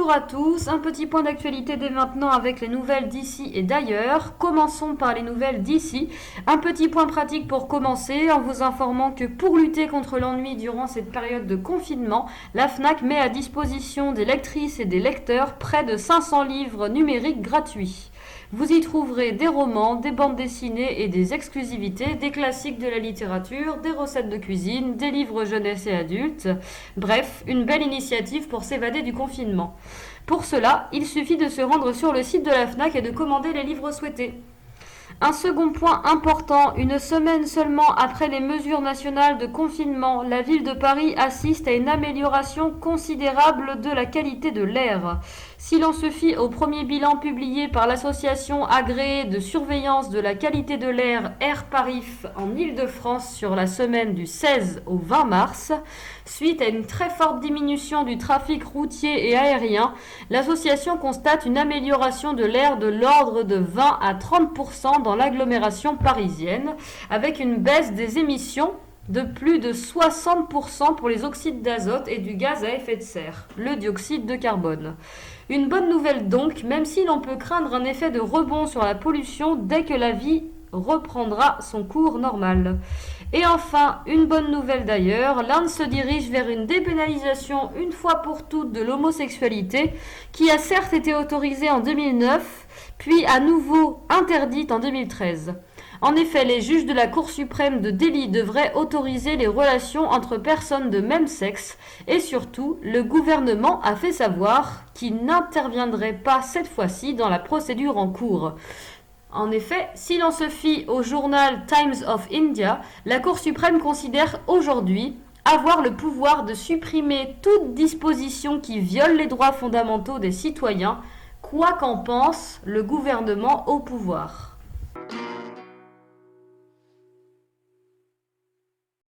Bonjour à tous, un petit point d'actualité dès maintenant avec les nouvelles d'ici et d'ailleurs. Commençons par les nouvelles d'ici. Un petit point pratique pour commencer en vous informant que pour lutter contre l'ennui durant cette période de confinement, la FNAC met à disposition des lectrices et des lecteurs près de 500 livres numériques gratuits. Vous y trouverez des romans, des bandes dessinées et des exclusivités, des classiques de la littérature, des recettes de cuisine, des livres jeunesse et adultes. Bref, une belle initiative pour s'évader du confinement. Pour cela, il suffit de se rendre sur le site de la FNAC et de commander les livres souhaités. Un second point important, une semaine seulement après les mesures nationales de confinement, la ville de Paris assiste à une amélioration considérable de la qualité de l'air. Si l'on se fie au premier bilan publié par l'association agréée de surveillance de la qualité de l'air Air Parif en Île-de-France sur la semaine du 16 au 20 mars, suite à une très forte diminution du trafic routier et aérien, l'association constate une amélioration de l'air de l'ordre de 20 à 30% dans l'agglomération parisienne, avec une baisse des émissions de plus de 60% pour les oxydes d'azote et du gaz à effet de serre, le dioxyde de carbone. Une bonne nouvelle donc, même si l'on peut craindre un effet de rebond sur la pollution dès que la vie reprendra son cours normal. Et enfin, une bonne nouvelle d'ailleurs, l'Inde se dirige vers une dépénalisation une fois pour toutes de l'homosexualité, qui a certes été autorisée en 2009, puis à nouveau interdite en 2013. En effet, les juges de la Cour suprême de Delhi devraient autoriser les relations entre personnes de même sexe et surtout, le gouvernement a fait savoir qu'il n'interviendrait pas cette fois-ci dans la procédure en cours. En effet, si l'on se fie au journal Times of India, la Cour suprême considère aujourd'hui avoir le pouvoir de supprimer toute disposition qui viole les droits fondamentaux des citoyens, quoi qu'en pense le gouvernement au pouvoir.